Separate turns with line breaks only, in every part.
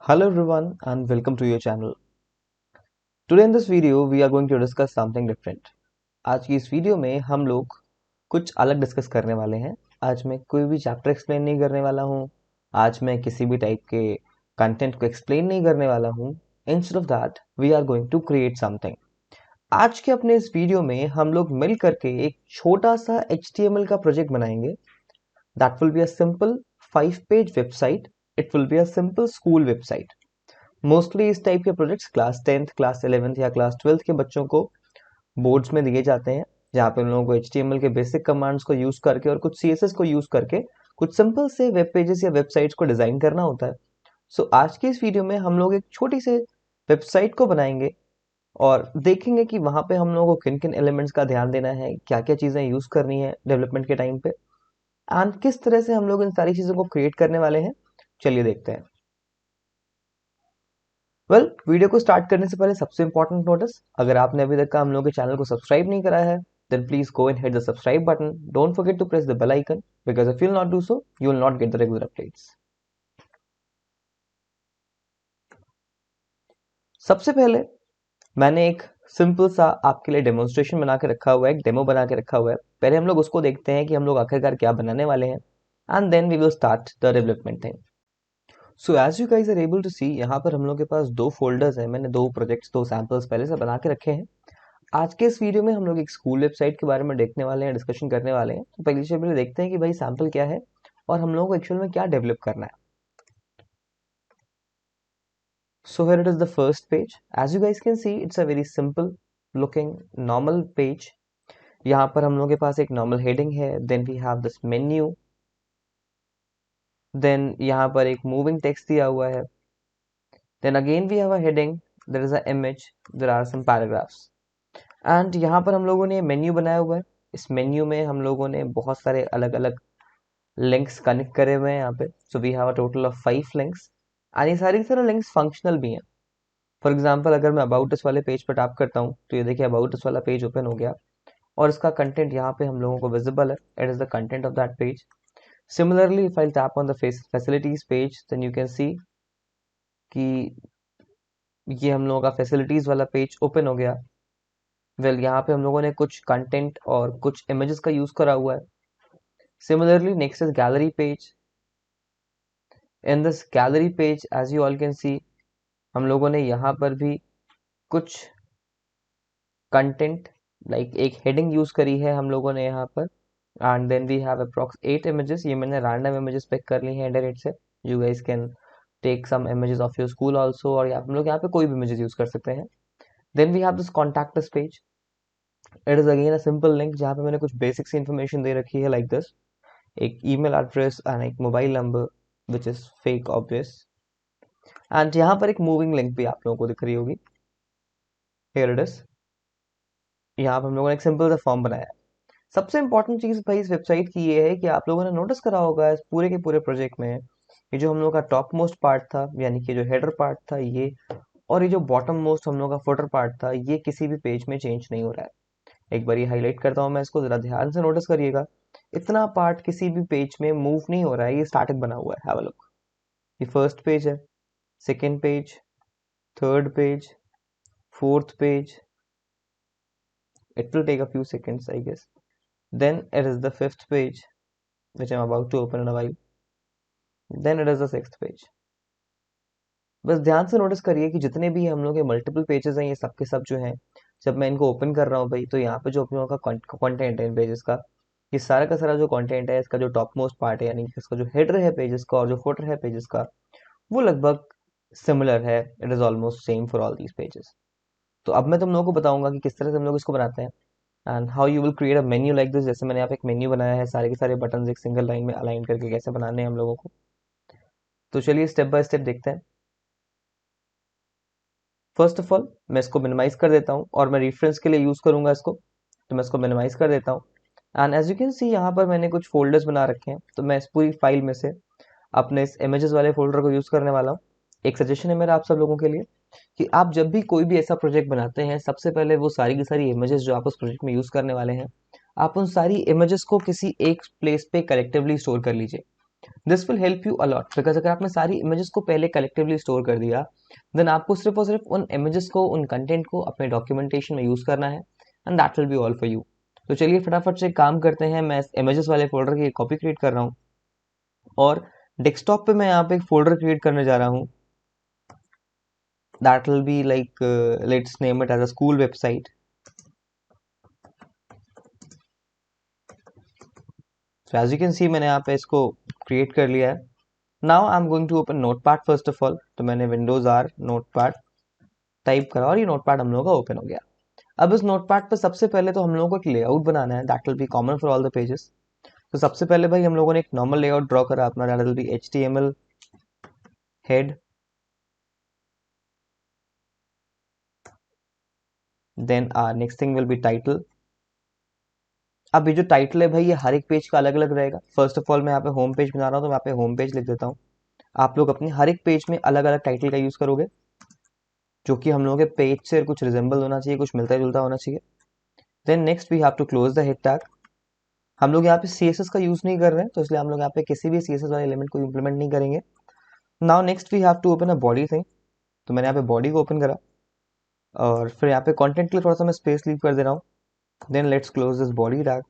Hello everyone and welcome to your channel. Today in this video we are going to discuss something different. आज की इस video में हम लोग कुछ अलग डिस्कस करने वाले हैं। आज मैं कोई भी चैप्टर एक्सप्लेन नहीं करने वाला हूँ। आज मैं किसी भी टाइप के कंटेंट को एक्सप्लेन नहीं करने वाला हूँ। Instead of that we are going to create something. आज के अपने इस वीडियो में हम लोग मिल करके एक छोटा सा HTML का प्रोजेक्ट बनाएंगे। That will be a simple 5 page website. It will be a simple school website. Mostly इस टाइप के projects class 10th class 11th या क्लास 12th के बच्चों को बोर्ड्स में दिए जाते हैं, जहाँ पे उन लोगों को HTML के बेसिक कमांड्स को यूज करके और कुछ CSS को यूज करके कुछ सिंपल से वेब पेजेस या वेबसाइट्स को डिजाइन करना होता है। सो आज की इस वीडियो में हम लोग एक छोटी से वेबसाइट को बनाएंगे और देखेंगे कि वहाँ पे हम लोगों को किन किन एलिमेंट्स का ध्यान देना है, क्या क्या चीज़ें यूज करनी है डेवलपमेंट के टाइम पे, एंड किस तरह से हम लोग इन सारी चीज़ों को क्रिएट करने वाले हैं। चलिए देखते हैं। वीडियो को स्टार्ट करने से पहले सबसे इंपॉर्टेंट नोटिस, अगर आपने अभी तक का हम लोग के चैनल को सब्सक्राइब नहीं करा है then please go and hit the subscribe button. Don't forget to press the bell icon because if you will not do so you will not get the regular updates. सबसे पहले मैंने एक simple सा आपके लिए डेमोन्स्ट्रेशन बना के रखा हुआ है, एक डेमो बना के रखा हुआ है. पहले हम लोग उसको देखते हैं कि हम लोग आखिरकार क्या बनाने वाले हैं and then we will start the development thing. So as you guys are able to see, यहाँ पर हम लोग के पास दो फोल्डर्स हैं. मैंने दो प्रोजेक्ट्स, दो सैंपल्स पहले से बना के रखे हैं. आज के इस वीडियो में हम लोग एक स्कूल वेबसाइट के बारे में देखने वाले हैं, डिस्कशन करने वाले हैं. तो पहले से पहले देखते हैं कि भाई सैंपल क्या है और हम लोगों को एक्चुअल में क्या डेवलप करना है. So here it is the first page. As you guys can see it's a very simple looking normal page. यहाँ पर हम लोग के पास एक नॉर्मल हेडिंग है, then we have this menu, then यहाँ पर एक मूविंग टेक्स्ट दिया हुआ है, then again we have a heading, there is a image, there are some paragraphs. And यहाँ पर हम लोगों ने मेन्यू बनाया हुआ है. इस मेन्यू में हम लोगों ने बहुत सारे अलग अलग लिंक्स कनेक्ट करे हुए हैं यहाँ पे. So we have a total of 5 links and ये सारी सारे लिंक्स फंक्शनल भी हैं. फॉर एग्जांपल अगर मैं अबाउट अस वाले पेज पर टैप करता हूँ तो ये देखिए अबाउट अस वाला पेज ओपन हो गया और इसका कंटेंट यहाँ पे हम लोगों को विजिबल है. It is the content of that page. Similarly if I tap on the facilities page then you can see कि ये हम लोगों का फैसिलिटीज वाला पेज ओपन हो गया. यहाँ पे हम लोगों ने कुछ कंटेंट और कुछ इमेजेस का यूज करा हुआ है. Similarly, next is gallery page. In this gallery page, as you all can see, हम लोगों ने यहाँ पर भी कुछ कंटेंट लाइक एक हेडिंग यूज करी है हम लोगों ने यहाँ पर. And then we have approx 8 images. ये मैंने रैंडम इमेजेस पिक कर ली हैं इंटरनेट से. You guys can take some images of your school also, और हम लोग यहाँ पे कोई भी इमेजेस यूज कर सकते हैं. Then we have this contact us page. It is again a simple link जहाँ पे मैंने कुछ बेसिक सी इन्फॉर्मेशन दे रखी है लाइक दिस, एक ईमेल एड्रेस एंड एक mobile number which is fake obvious. And यहाँ पर एक मूविंग लिंक भी आप लोगों को दिख रही होगी. Here it is. यहाँ पर हम लोगों ने एक सिंपल सा फॉर्म बनाया है. सबसे इंपॉर्टेंट चीज भाई इस वेबसाइट की ये है कि आप लोगों ने नोटिस करा होगा इस पूरे के पूरे प्रोजेक्ट में ये जो हम लोग का टॉप मोस्ट पार्ट था, यानी कि जो हेडर पार्ट था ये, और ये जो बॉटम मोस्ट हम लोग का फुटर पार्ट था, ये किसी भी पेज में चेंज नहीं हो रहा है. एक बार ये हाईलाइट करता हूँ मैं इसको, जरा ध्यान से नोटिस करिएगा. इतना पार्ट किसी भी पेज में मूव नहीं हो रहा है, ये स्टैटिक बना हुआ है. Have a look. ये फर्स्ट पेज है, second page, third page, fourth page. It will take a few seconds, I guess. Then it is the fifth page, which I'm about to open in a while. Then it is the sixth page. बस ध्यान से notice करिए कि जितने भी हम लोग के मल्टीपल पेजेस हैं ये सब के सब जो हैं, जब मैं इनको ओपन कर रहा हूँ भाई तो यहाँ पे जो अपने लोगों का कंटेंट है इन पेजेस का, ये सारा का सारा जो कंटेंट है इसका जो टॉप मोस्ट पार्ट है, यानी कि इसका जो हेडर है पेजेस का और जो फुटर है पेजेस का, वो लगभग सिमिलर है. It is almost same for all these pages. तो अब मैं तुम लोगों को बताऊंगा कि किस तरह से हम लोग इसको बनाते हैं and how you will create a menu like this. जैसे मैंने यहाँ पे एक मेन्यू बनाया है, सारे के सारे बटन एक सिंगल लाइन में अलाइन करके कैसे बनाने हैं हम लोगों को. तो चलिए स्टेप बाय स्टेप देखते हैं. फर्स्ट ऑफ ऑल मैं इसको मिनिमाइज कर देता हूँ और मैं रेफरेंस के लिए यूज करूंगा इसको. तो मैं इसको मिनिमाइज कर देता हूँ and as you can see यहाँ पर मैंने कुछ फोल्डर्स बना रखे हैं. तो मैं इस पूरी फाइल में से अपने इस इमेजेस वाले फोल्डर को यूज करने वाला हूँ. एक सजेशन है मेरा आप सब लोगों के लिए कि आप जब भी कोई भी ऐसा प्रोजेक्ट बनाते हैं, सबसे पहले वो सारी की सारी इमेजेस जो आप उस प्रोजेक्ट में यूज करने वाले हैं, आप उन सारी इमेजेस को किसी एक प्लेस पे कलेक्टिवली स्टोर कर लीजिए. This will help you a lot, because अगर आपने सारी इमेजेस को पहले कलेक्टिवली स्टोर कर दिया, देन आपको सिर्फ और सिर्फ उन इमेजेस को, उन कंटेंट को अपने डॉक्यूमेंटेशन में यूज करना है, and that will be all for you. तो चलिए फटाफट से काम करते हैं। मैं इमेजेस वाले फोल्डर की कॉपी क्रिएट कर रहा हूँ, और डेस्कटॉप पे मैं यहाँ पे एक फोल्डर क्रिएट करने जा रहा हूँ। That will be like, let's name it as a school website. So as you can see मैंने यहाँ पे इसको क्रिएट कर लिया है। Now I am going to open notepad first of all. तो मैंने विंडोज आर नोटपैड टाइप करा और ये नोटपैड हम लोगों का ओपन हो गया। अब इस नोटपैड पर सबसे पहले तो हम लोगों को एक लेआउट बनाना है, that will B common for all the pages. तो सबसे पहले भाई हम लोगों ने एक नॉर्मल लेआउट ड्रॉ करा अपना, that will be HTML head, then next thing will be title. अब ये जो टाइटल है भाई, ये हर एक पेज का अलग अलग रहेगा। फर्स्ट ऑफ ऑल मैं यहाँ पे होम पेज बना रहा हूँ, तो मैं यहाँ पे होम पेज लिख देता हूँ। आप लोग अपने हर एक पेज में अलग अलग टाइटल का यूज करोगे, जो कि हम लोगों के पेज से कुछ रिजेंबल होना चाहिए, कुछ मिलता जुलता होना चाहिए। Then next we have to close the head tag. हम लोग यहाँ पे CSS का यूज नहीं कर रहे हैं, तो इसलिए हम लोग यहाँ पे किसी भी CSS वाले एलिमेंट को इम्प्लीमेंट नहीं करेंगे। Now next we have to open a body thing. तो मैंने यहाँ पे बॉडी को ओपन करा, और फिर यहाँ पे कंटेंट के लिए थोड़ा सा मैं स्पेस लीव कर दे रहा हूँ। Then let's close this body tag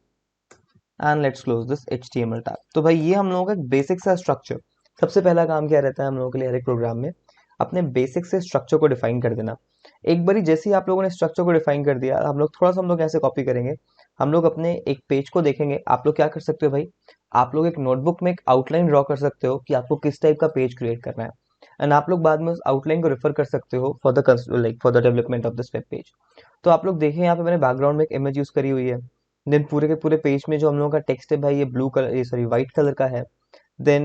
and let's close this HTML tag. तो भाई ये हम लोगों का एक बेसिक सा स्ट्रक्चर। सबसे पहला काम क्या रहता है हम लोगों के लिए हर एक प्रोग्राम में, अपने बेसिक से स्ट्रक्चर को डिफाइन कर देना। एक बारी जैसे ही आप लोगों ने स्ट्रक्चर को डिफाइन कर दिया, हम लोग थोड़ा सा हम लोग ऐसे कॉपी करेंगे। हम लोग अपने एक पेज को देखेंगे। आप लोग क्या कर सकते हो भाई, आप लोग एक नोटबुक में एक आउटलाइन ड्रॉ कर सकते हो कि आपको किस टाइप का पेज क्रिएट करना है, एंड आप लोग बाद में उस आउटलाइन को रेफर कर सकते हो for the like for the development of this web page. तो आप लोग देखें यहाँ पे मैंने बैकग्राउंड में एक इमेज यूज करी हुई है। देन पूरे के पूरे पेज में जो हम लोगों का टेक्स्ट है भाई, ये ब्लू कलर, ये सॉरी व्हाइट कलर का है। देन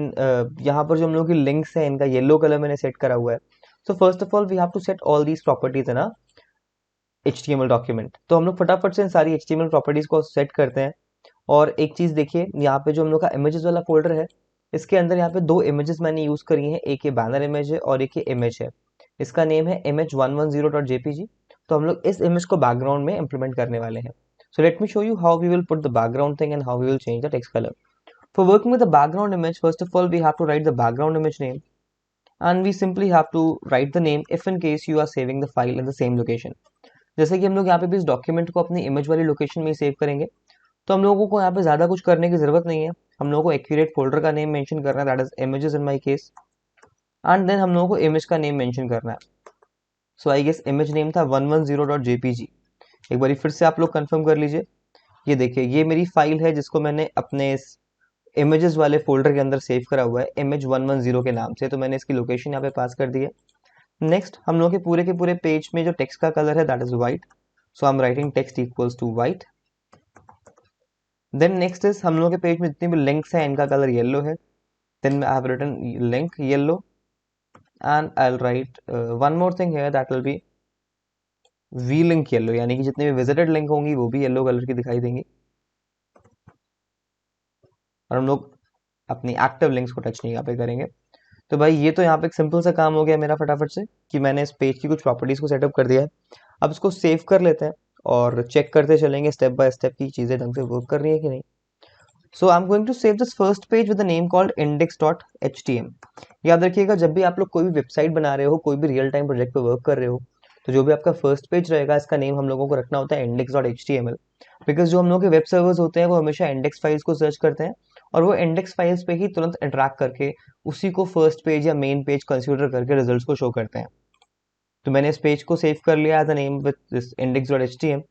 यहाँ पर जो हम लोगों की लिंक्स है, इनका येलो कलर मैंने सेट करा हुआ है। So first of all we have to set all these properties है ना HTML डॉक्यूमेंट। तो हम लोग फटाफट से इन सारी HTML प्रॉपर्टीज को सेट करते हैं। और एक चीज देखिए, यहाँ पे जो हम लोग का इमेजेस वाला फोल्डर है, इसके अंदर यहाँ पे दो इमेजेस मैंने यूज करी हैं, एक ये बैनर इमेज है और एक ये इमेज है। इसका नेम है image110.jpg। तो हम लोग इस इमेज को बैकग्राउंड में इंप्लीमेंट करने वाले हैं। So let me show you how we will put the background thing and how we will change the text colour. For working with the background image, first of all, we have to write the background image name, and we simply have to write the name if in case you are saving the file in the same location. जैसे कि हम लोग यहाँ पे भी इस document को अपनी इमेज वाली लोकेशन में ही सेव करेंगे, तो हम लोगों को यहाँ पे ज़्यादा कुछ करने की ज़रूरत नहीं है। हम लोगों को एक्यूरेट फोल्डर का नेम मेंशन करना है, that is images in my case, and then हम लोगों को इमेज का नेम मेंशन करना है। So I guess image name था 110.jpg। एक बार फिर से आप लोग कंफर्म कर लीजिए। ये देखिए, ये मेरी फाइल है जिसको मैंने अपने इस इमेजेस वाले फोल्डर के अंदर सेव करा हुआ है image110 के नाम से। तो मैंने इसकी लोकेशन यहाँ पे पास कर दी है। नेक्स्ट हम लोग के पूरे पेज में जो टेक्स्ट का कलर है that is white, so I am writing text equals to white. Then next is हम लोग के पेज में जितनी भी लिंक्स हैं इनका कलर येलो है। Then I have written link yellow, and I will write one more thing here, that will be V link yellow, यानी कि जितनी भी विजिटेड लिंक होंगी वो भी येलो कलर की दिखाई देंगी। और हम लोग अपनी एक्टिव लिंक्स को टच नहीं यहाँ पे करेंगे। तो भाई ये तो यहाँ पे एक सिंपल सा काम हो गया मेरा फटाफट से, कि मैंने इस पेज की कुछ प्रॉपर्टीज को सेटअप कर दिया है। अब इसको सेव कर लेते हैं और चेक करते चलेंगे स्टेप बाय स्टेप की चीज़ें ढंग से वर्क कर रही है कि नहीं। So I am going to save this first page with the name called index.htm। याद रखिएगा, जब भी आप लोग कोई भी वेबसाइट बना रहे हो, कोई भी रियल टाइम प्रोजेक्ट पे वर्क कर रहे हो, तो जो भी आपका फर्स्ट पेज रहेगा इसका नेम हम लोगों को रखना होता है index.html। बिकॉज जो हम लोग के वेब सर्वर्स होते हैं वो हमेशा इंडेक्स फाइल्स को सर्च करते हैं, और वो इंडेक्स फाइल्स पे ही तुरंत इंटरेक्ट करके उसी को फर्स्ट पेज या मेन पेज कंसीडर करके रिजल्ट्स को शो करते हैं। तो मैंने इस पेज को सेव कर लिया as a name with this index.htm।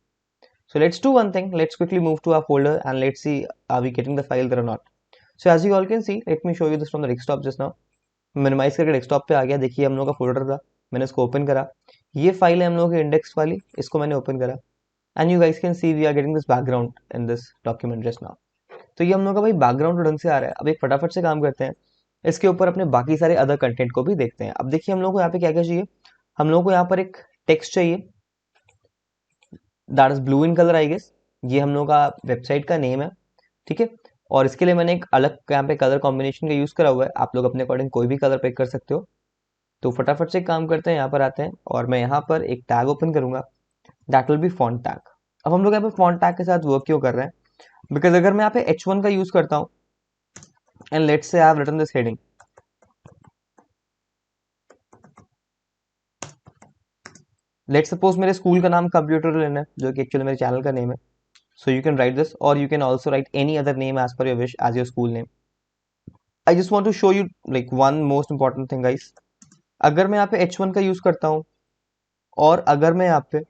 So let's do one thing. Let's quickly move to our folder and let's see are we getting the file there or not. So as you all can see, let me show you this from the desktop just now. Minimize करके desktop पे आ गया। देखिए हम लोग का folder था, मैंने इसको ओपन करा। ये फाइल है हम लोग की इंडेक्स वाली, इसको मैंने ओपन करा, and you guys can see we are getting this background in this document just now. तो ये हम लोग का भाई बैकग्राउंड ढंग से आ रहा है। अब एक फटाफट से काम करते हैं, इसके ऊपर अपने बाकी सारे अदर कंटेंट को भी देखते हैं। अब देखिए हम लोग को यहाँ पे क्या क्या चाहिए। हम लोग को यहाँ पर एक टेक्स्ट चाहिए, that is blue in colour I guess. ये हम लोग का वेबसाइट का नेम है, ठीक है। और इसके लिए मैंने एक अलग यहाँ पे कलर कॉम्बिनेशन का यूज करा हुआ है, आप लोग अपने अकॉर्डिंग कोई भी कलर पिक कर सकते हो। तो फटाफट से काम करते हैं, यहाँ पर आते हैं और मैं यहाँ पर एक टैग ओपन करूंगा, that will B font tag. अब हम लोग यहाँ पे फॉन्ट टैग के साथ वर्क क्यों कर रहे हैं, बिकॉज अगर मैं यहाँ पे H1 का यूज करता हूँ and let's say I have written this heading. Let's suppose मेरे स्कूल का नाम कंप्यूटर लेना है, जो कि एक्चुअली मेरे चैनल का नेम है. So you can write this, or you can also write any other name as per your wish as your school name. I just want to show you like one most important thing guys. अगर मैं यहाँ पे h1 का use करता हूँ और अगर मैं यहाँ पे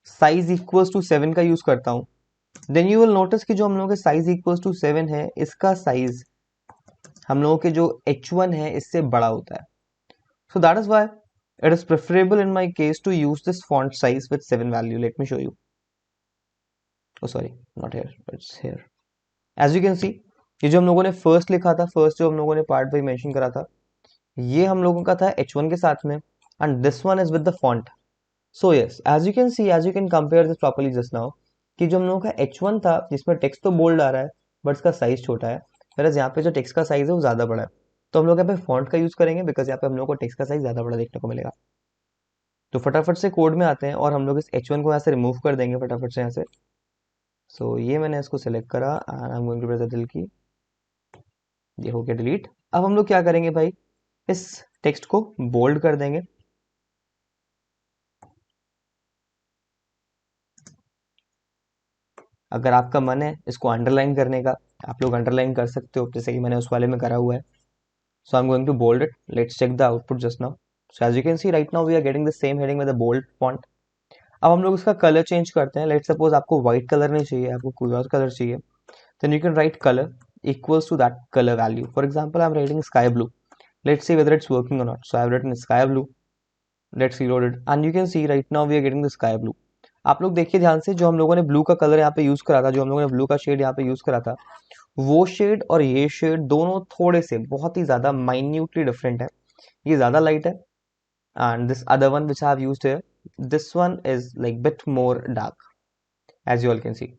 साइज इक्वल्स टू 7 का यूज करता हूँ, देन यू विल नोटिस कि जो हम लोगों के साइज इक्वल्स टू 7 है, इसका साइज हम लोगों के जो h1 है इससे बड़ा होता है. So that is why it is preferable in my case to use this font size with 7 value. Let me show you. Oh sorry, not here, it's here. As you can see, ये जो हम लोगों ने first लिखा था, first जो हम लोगों ने पार्ट वाइज मेंशन करा था, ये हम लोगों का था h1 के साथ में, and this one is with the font. So yes, as you can see, as you can compare this properly just now, कि जो हम लोगों का h1 था जिसमें टेक्स्ट तो बोल्ड आ रहा है बट इसका साइज छोटा है, whereas यहाँ पे जो टेक्स्ट का साइज है वो ज्यादा बड़ा है. तो हम लोग यहाँ पे फॉन्ट का यूज करेंगे बिकॉज यहाँ पे हम लोग को टेक्स्ट का साइज ज्यादा बड़ा देखने को मिलेगा. तो फटाफट से कोड में आते हैं और हम लोग इस h1 को यहाँ से रिमूव कर देंगे फटाफट से यहाँ से. सो ये मैंने इसको सिलेक्ट करा and I am going to press the delete key. ये हो गया डिलीट. अब हम लोग क्या करेंगे भाई, इस टेक्स्ट को बोल्ड कर देंगे. अगर आपका मन है इसको अंडरलाइन करने का, आप लोग अंडरलाइन कर सकते हो, जैसे कि मैंने उस वाले में करा हुआ है. So I am going to bold it. Let's check the output just now. So as you can see right now we are getting the same heading with the bold font. अब हम लोग इसका कलर चेंज करते हैं. Let's suppose आपको white colour नहीं चाहिए, आपको कोई और कलर चाहिए, then you can write colour equals to that color value. For example, I'm writing sky blue. Let's see whether it's working or not. So I've written sky blue. Let's reload it and you can see right now we are getting the sky blue. आप लोग देखिए ध्यान से, जो हम लोगों ने blue का कलर यहाँ पे यूज करा था, जो हम लोगों ने ब्लू का शेड यहाँ पे यूज करा था, वो शेड और ये शेड दोनों थोड़े से बहुत ही ज्यादा माइन्यूटली डिफरेंट है. ये ज्यादा लाइट है and this other one which I have used here, this one is like bit more dark as you all can see.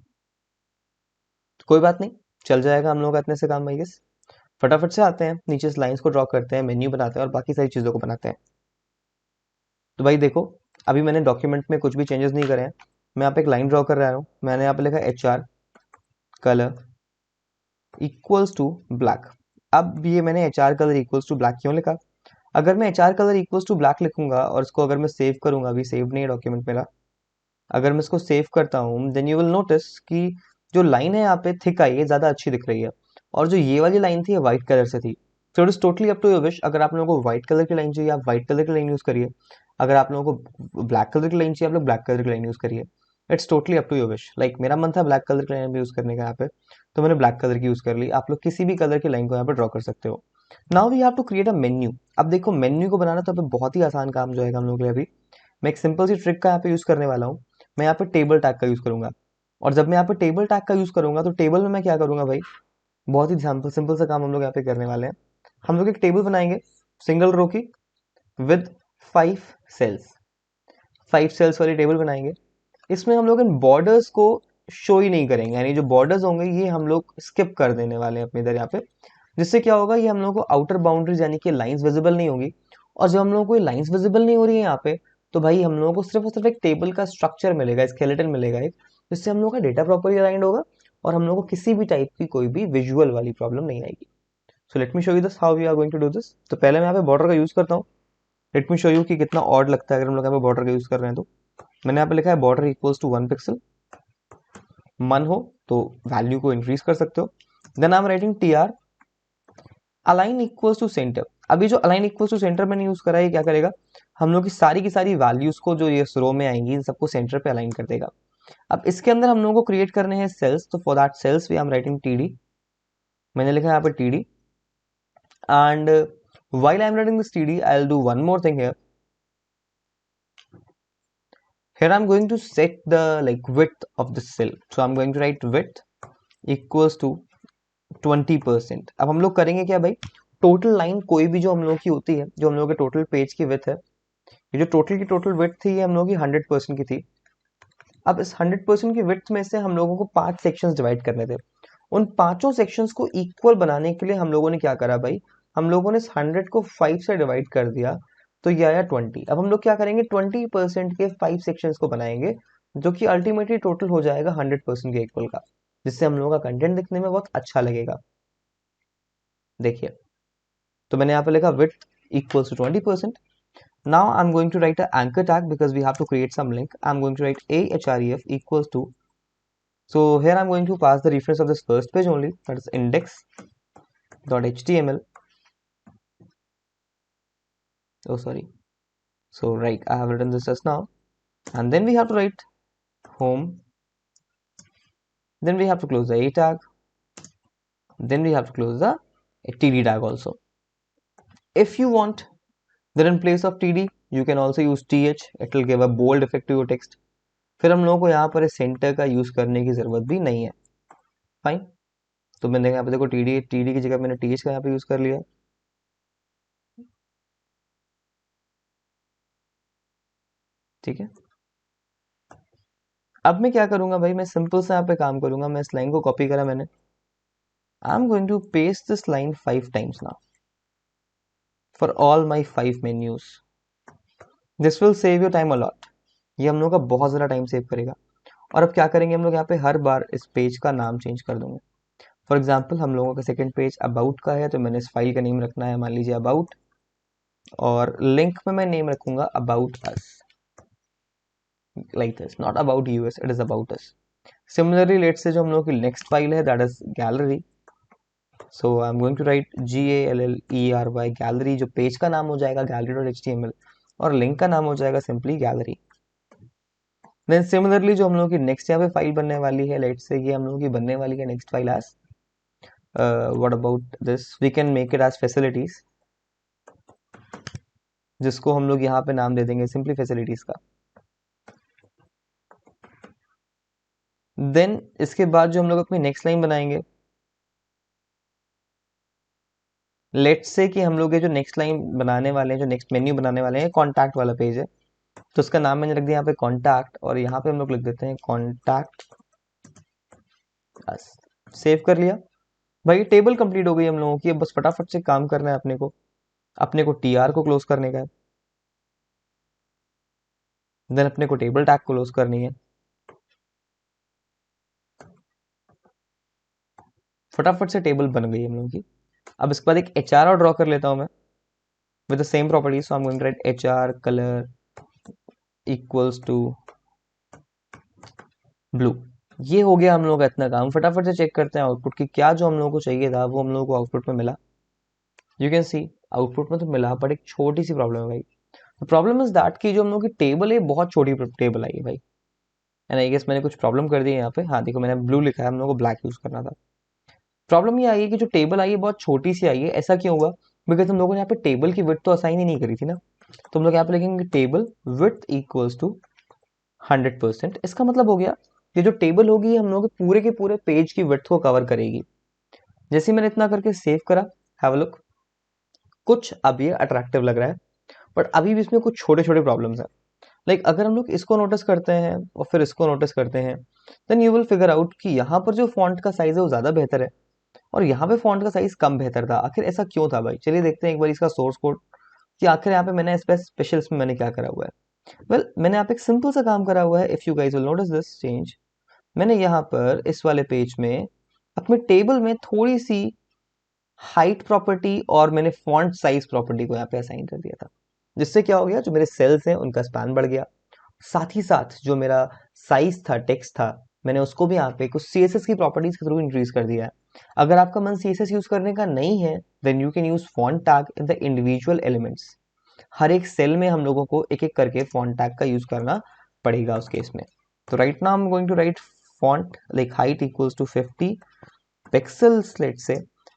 कोई बात नहीं, चल जाएगा हम लोग का इतने से काम. आई गेस फटाफट से आते हैं नीचे, इस लाइंस को ड्रॉ करते हैं, मेन्यू बनाते हैं और बाकी सारी चीज़ों को बनाते हैं. तो भाई देखो, अभी मैंने डॉक्यूमेंट में कुछ भी चेंजेस नहीं करे हैं. मैं यहाँ पे एक लाइन ड्रॉ कर रहा हूँ. मैंने यहाँ पे लिखा HR colour equals to black. अब ये मैंने HR colour equals to black क्यों लिखा? अगर मैं HR colour equals to black लिखूंगा और इसको अगर मैं सेव करूंगा, अभी सेव नहीं है डॉक्यूमेंट मेरा, अगर मैं इसको सेव करता हूँ, देन यू विल नोटिस कि जो लाइन है यहाँ पे थिक आई है, ज्यादा अच्छी दिख रही है, और जो ये वाली लाइन थी व्हाइट कलर से थी. So it is totally up to your wish. अगर आप लोगों को व्हाइट कलर की लाइन चाहिए आप व्हाइट कलर की लाइन यूज करिए. अगर आप लोगों को ब्लैक कलर की लाइन चाहिए आप लोग ब्लैक कलर की लाइन यूज करिए. It's totally up to your wish. Like मेरा मन था ब्लैक कलर की लाइन यूज करने का यहाँ पे, तो मैंने ब्लैक कलर की यूज कर ली. आप लोग किसी भी कलर की लाइन को यहाँ पे ड्रॉ कर सकते हो. Now we have to create a menu. अब देखो मेन्यू को बनाना तो बहुत ही आसान काम जो है हम लोग के लिए. अभी मैं एक सिंपल सी ट्रिक का यहाँ पे यूज करने वाला हूँ. मैं यहाँ पे टेबल टैग का यूज करूंगा. और जब मैं यहाँ पे टेबल टैग का यूज करूंगा तो टेबल में मैं क्या करूंगा भाई, बहुत ही सिंपल सिंपल सा काम हम लोग यहाँ पे करने वाले हैं. हम लोग एक टेबल बनाएंगे सिंगल रो की विद 5 सेल्स. 5 सेल्स वाली टेबल बनाएंगे. इसमें हम लोग इन बॉर्डर्स को शो ही नहीं करेंगे, यानी जो बॉर्डर्स होंगे ये हम लोग स्किप कर देने वाले हैं अपने इधर यहाँ पे. जिससे क्या होगा, ये हम लोग को आउटर बाउंड्रीज यानी कि लाइंस विजिबल नहीं होगी. और जब हम लोगों को लाइंस विजिबल नहीं हो रही है यहाँ पे, तो भाई हम लोगों को सिर्फ और सिर्फ एक टेबल का स्ट्रक्चर मिलेगा, स्केलेटन मिलेगा एक, जिससे हम लोग का डेटा प्रॉपरली अलाइंड होगा और हम लोग को किसी भी टाइप की कोई भी विजुअल वाली प्रॉब्लम नहीं आएगी. So let me show you this how we are going to do this. तो पहले मैं यहाँ पे बॉर्डर का यूज करता हूँ. लेट मी शो यू कि कितना ऑड लगता है अगर हम लोग यहाँ पे बॉर्डर का यूज कर रहे हैं. तो मैंने यहाँ पे लिखा है बॉर्डर इक्वल्स टू 1 पिक्सल. मन हो तो वैल्यू को इंक्रीज कर सकते हो. Then I am writing TR align equals to centre. अभी जो अलाइन इक्वल्स टू सेंटर मैंने यूज करा है, क्या करेगा, हम लोग की सारी वैल्यूज को जो ये रो में आएंगी इन सबको सेंटर पे अलाइन कर देगा. अब इसके अंदर हम लोगों को क्रिएट करने हैं सेल्स. तो for that cells we I am writing TD. मैंने लिखा है यहाँ पे TD. And while I'm writing this TD, I'll do one more thing here. Here I'm going to set the like width of the cell. So I'm going to write width equals to 20%. अब हम लोग करेंगे क्या भाई, total line कोई भी जो हम लोग की होती है, जो हम लोग के टोटल पेज की विड्थ है, ये जो टोटल की टोटल विड्थ थी ये हम लोग की 100% की थी. अब इस 100% की विड्थ में से हम लोगों को 5 सेक्शंस डिवाइड करने थे. उन पांचों सेक्शंस को इक्वल बनाने के लिए हम लोगों ने क्या करा भाई, हम लोगों ने इस 100 को 5 से डिवाइड कर दिया, तो ये आया 20. अब हम लोग क्या करेंगे, 20% के 5 सेक्शंस को बनाएंगे, जो कि अल्टीमेटली टोटल हो जाएगा 100% के इक्वल का, जिससे हम लोगों का कंटेंट दिखने में बहुत अच्छा लगेगा. देखिए, तो मैंने यहाँ पे लिखा width equals to 20%. Now I'm going to write an anchor tag because we have to create some link. I'm going to write ahref equals to, so here I'm going to pass the reference of this first page only, that is index.html. Oh sorry, so right, I have written this just now, and then we have to write home, then we have to close the a tag, then we have to close the td tag also. If you want, then in place of td you can also use th. It will give a bold effect to your text. फिर हम लोगों को यहाँ पर centre का use करने की जरूरत भी नहीं है. फाइन, तो मैंने यहाँ पे देखो टीडी की जगह मैंने टीएच का यहाँ पे यूज कर लिया. ठीक है, अब मैं क्या करूंगा भाई, मैं सिंपल से यहाँ पे काम करूंगा. मैं इस लाइन को कॉपी करा मैंने. I am going to paste this line 5 times now for all my 5 menus. This will save your time a lot. ये हम लोग का बहुत ज़्यादा टाइम सेव करेगा. और अब क्या करेंगे हम लोग, यहाँ पे हर बार इस पेज का नाम चेंज कर दूंगे. फॉर एग्जाम्पल हम लोगों का सेकेंड पेज अबाउट का है, तो मैंने इस फाइल का नेम रखना है मान लीजिए अबाउट, और लिंक में मैं नेम रखूंगा about us, like this, not about us, it is about us. Similarly, let's say जो हम लोग की next file है, that is gallery. So I'm going to write gallery, gallery. जो पेज का नाम हो जाएगा gallery.html और लिंक का नाम हो जाएगा simply gallery. Then similarly जो हम लोग की next यहाँ पे फाइल बनने वाली है, let's say ये हम लोग की बनने वाली है next file as what about this, we can make it as facilities, जिसको हम लोग यहाँ पे नाम दे देंगे simply facilities का. देन इसके बाद जो हम लोग अपनी नेक्स्ट लाइन बनाएंगे, लेट्स से कि हम लोग ये जो नेक्स्ट लाइन बनाने वाले हैं, जो नेक्स्ट मेन्यू बनाने वाले हैं, कॉन्टैक्ट वाला पेज है, तो उसका नाम मैंने रख दिया यहाँ पे कॉन्टैक्ट, और यहाँ पे हम लोग लिख देते हैं कॉन्टैक्ट अस. सेव कर लिया भाई, टेबल कंप्लीट हो गई हम लोगों की. अब बस फटाफट से काम करना है अपने को टीआर को क्लोज करने का है, देन अपने को टेबल टैग क्लोज करनी है. फटाफट से टेबल बन गई हम लोगों की. अब इसके बाद एक एचआर और ड्रॉ कर लेता हूं मैं with the same property. So I'm going to write HR color equals to blue. ये हो गया हम लोग का इतना काम. फटाफट से चेक करते हैं आउटपुट की क्या जो हम लोगों को चाहिए था वो हम लोगों को आउटपुट में मिला. यू कैन सी आउटपुट में तो मिला, बट एक छोटी सी प्रॉब्लम है भाई. प्रॉब्लम इज दैट कि जो हम लोग की टेबल है बहुत छोटी टेबल आई है भाई. एंड आई गेस मैंने कुछ प्रॉब्लम कर दी है यहाँ पे. हाँ देखो मैंने ब्लू लिखा है, हम लोग को ब्लैक यूज करना था. प्रॉब्लम ये आई है कि जो टेबल आई है बहुत छोटी सी आई है. ऐसा क्यों हुआ, बिकॉज हम लोगों ने यहाँ पे टेबल की विड्थ तो असाइन ही नहीं करी थी ना. तो हम लोग यहाँ पे लिखेंगे टेबल विड्थ इक्वल्स टू 100%. इसका मतलब हो गया ये जो टेबल होगी हम लोग पूरे के पूरे पेज की विड्थ को कवर करेगी. जैसे मैंने इतना करके सेव करा, हैव अ लुक, कुछ अब ये अट्रैक्टिव लग रहा है, बट अभी भी इसमें कुछ छोटे छोटे प्रॉब्लम्स हैं. लाइक अगर हम लोग इसको नोटिस करते हैं और फिर इसको नोटिस करते हैं, then you will figure out कि यहाँ पर जो फॉन्ट का साइज है वो ज़्यादा बेहतर है और यहाँ पे फॉन्ट का साइज कम बेहतर था. आखिर ऐसा क्यों था भाई, चलिए देखते हैं एक बार इसका सोर्स कोड कि आखिर यहाँ पे मैंने इस पे स्पेशल इसमें मैंने क्या करा हुआ है. वेल मैंने यहाँ पे एक सिंपल सा काम करा हुआ है. If you guys will notice this change, मैंने यहाँ पर इस वाले पेज में अपने टेबल में थोड़ी सी हाइट प्रॉपर्टी और मैंने फॉन्ट साइज प्रॉपर्टी को यहाँ पे असाइन कर दिया था, जिससे क्या हो गया, जो मेरे सेल्स हैं उनका स्पैन बढ़ गया. साथ ही साथ जो मेरा साइज था, टेक्स्ट था, मैंने उसको भी यहाँ पे कुछ CSS की प्रॉपर्टीज के थ्रू इंक्रीज कर दिया है. अगर आपका मन CSS यूज करने का नहीं है, then you can use font tag in the individual elements. हर एक सेल में हम लोगों को एक एक करके फॉन्ट टैग का यूज करना पड़ेगा उस केस में. तो right now I am going to write font like height equals to 50 pixels, let's say,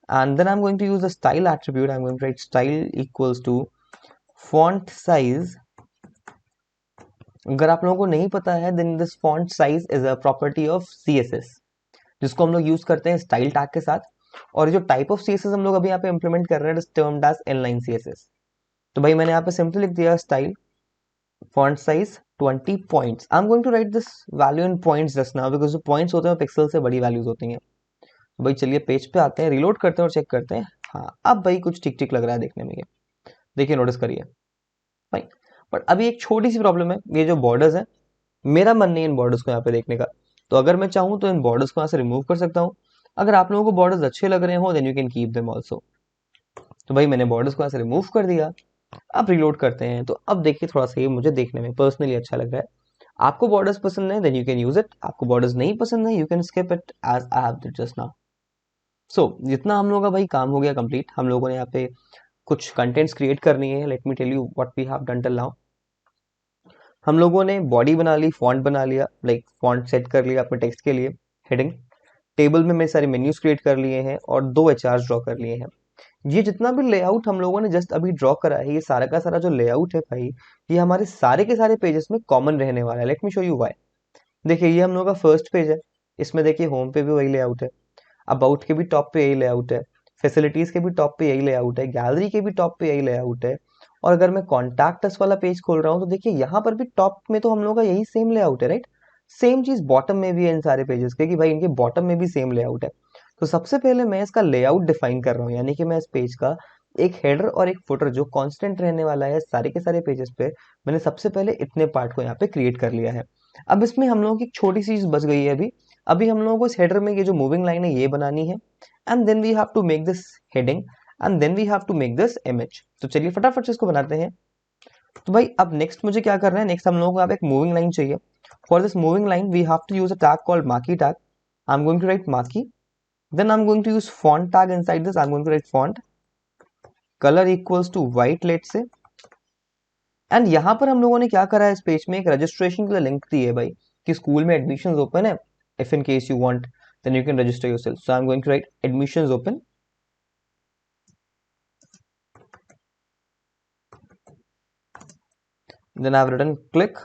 and then I'm going to use the style attribute. I'm going to write style equals to font size. अगर आप लोगों को नहीं पता है, then this font size is a property of CSS, जिसको हम लोग यूज करते हैं स्टाइल टैग के साथ. और जो टाइप ऑफ CSS हम लोग अभी यहाँ पे इंप्लीमेंट कर रहे हैं, टर्म्ड एज इनलाइन CSS. तो भाई मैंने यहाँ पे सिंपली लिख दिया style font size 20 points. I am going to write this value in points just now, because जो पॉइंट्स होते हैं पिक्सल से बड़ी वैल्यूज होती हैं. तो भाई चलिए पेज पे आते हैं, रिलोड करते हैं और चेक करते हैं. हाँ अब भाई कुछ ठीक ठीक लग रहा है देखने में. ये देखिए नोटिस करिए भाई. बट अभी एक छोटी सी प्रॉब्लम है, ये जो बॉर्डर्स हैं, मेरा मन नहीं इन बॉर्डर्स को यहाँ पे देखने का. तो अगर मैं चाहूँ तो इन बॉर्डर्स को यहाँ से रिमूव कर सकता हूँ. अगर आप लोगों को बॉर्डर्स अच्छे लग रहे हो, then you can keep them also. तो भाई मैंने बॉर्डर्स को यहाँ से रिमूव कर दिया। अब रीलोड करते हैं तो अब देखिए थोड़ा सा ये मुझे देखने में पर्सनली अच्छा लग रहा है। आपको बॉर्डर्स पसंद है then you can use it, आपको बॉर्डर्स नहीं पसंद है you can skip it as I have did just now. So जितना हम लोगों का भाई काम हो गया कंप्लीट, हम लोगों ने यहाँ पे कुछ कंटेंट्स क्रिएट करनी है। Let me tell you what we have done till now. हम लोगों ने बॉडी बना ली, फॉन्ट बना लिया, लाइक फॉन्ट सेट कर लिया अपने टेक्स्ट के लिए, हेडिंग, टेबल में मैं सारे मेन्यूज क्रिएट कर लिए हैं और 2 एचआर ड्रॉ कर लिए हैं। ये जितना भी लेआउट हम लोगों ने जस्ट अभी ड्रॉ करा है, ये सारा का सारा जो लेआउट है भाई, ये हमारे सारे के सारे पेजेस में कॉमन रहने वाला है। Let me show you why. देखिए ये हम लोगों का फर्स्ट पेज है, इसमें देखिए होम पे भी वही लेआउट है, अबाउट के भी टॉप पे यही लेआउट है, फैसिलिटीज के भी टॉप पे यही लेआउट है, गैलरी के भी टॉप पे यही लेआउट है। और अगर मैं कॉन्टैक्ट अस वाला पेज खोल रहा हूँ तो देखिए यहाँ पर भी टॉप में तो हम लोगों का यही सेम लेआउट है, राइट। सेम चीज बॉटम में भी है इन सारे पेजेस के, कि भाई इनके बॉटम में भी सेम लेआउट है। तो सबसे पहले मैं इसका लेआउट डिफाइन कर रहा हूँ, यानी कि मैं इस पेज का एक हेडर और एक फुटर जो कांस्टेंट रहने वाला है सारे के सारे पेजेस पे, मैंने सबसे पहले इतने पार्ट को यहाँ पे क्रिएट कर लिया है। अब इसमें हम लोगों की एक छोटी सी चीज बच गई है अभी। अभी हम लोगों को इस हेडर में ये जो मूविंग लाइन है ये बनानी है, and then we have to make this heading, and then we have to make this image. तो चलिए फटाफट से इसको बनाते हैं। तो भाई अब नेक्स्ट मुझे क्या करना है, नेक्स्ट हम लोगों को यहाँ पे एक मूविंग लाइन चाहिए। For this moving line we have to use a tag called marquee tag. I'm going to write marquee, then I'm going to use font tag inside this. I'm going to write font, color equals to white, let's say. And यहाँ पर हम लोगों ने क्या करा है, इस page में एक रजिस्ट्रेशन के लिए लिंक दी है भाई, कि स्कूल में एडमिशंस ओपन है, if in case you want then you can register yourself. So I am going to write admissions open, then I've written click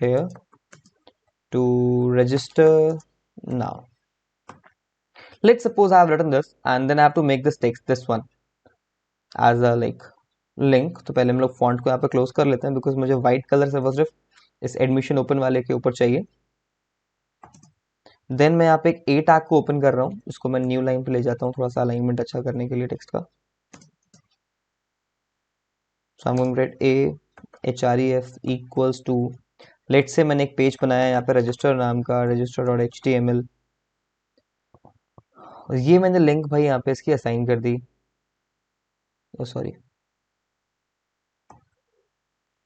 here to register now. Let's suppose I have written this and then I have to make this text, this one, as a like link. तो पहले हम लोग font को यहाँ पे close कर लेते हैं, बिकॉज मुझे व्हाइट कलर से वो सिर्फ इस एडमिशन ओपन वाले के ऊपर चाहिए। देन मैं यहाँ पे एक ए टैग को ओपन कर रहा हूँ, इसको मैं न्यू लाइन पे ले जाता हूँ थोड़ा सा अलाइनमेंट अच्छा करने के लिए टेक्स्ट का। So I am going to write A H R E F equals to, let's say मैंने एक पेज बनाया है यहाँ पे रजिस्टर नाम का, register dot H T M L. ये मैंने लिंक भाई यहाँ पे इसकी असाइन कर दी, सॉरी।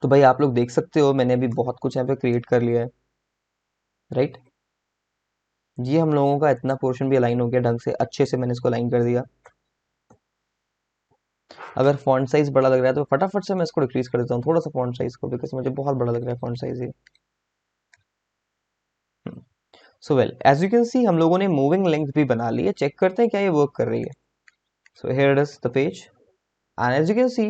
तो भाई आप लोग देख सकते हो मैंने अभी बहुत कुछ यहाँ पे क्रिएट कर लिया है, राइट। ये हम लोगों का इतना पोर्शन भी अलाइन हो गया ढंग से, अच्छे से मैंने इसको अलाइन कर दिया। अगर फॉन्ट साइज बड़ा लग रहा है तो फटाफट से मैं इसको डिक्रीज कर देता हूँ थोड़ा सा फॉन्ट साइज को, बिकॉज मुझे बहुत बड़ा लग रहा है फॉन्ट साइज ये। So well as you can see हम लोगों ने मूविंग लिंक भी बना ली है, चेक करते हैं क्या ये वर्क कर रही है। So here it is the page, and as you can see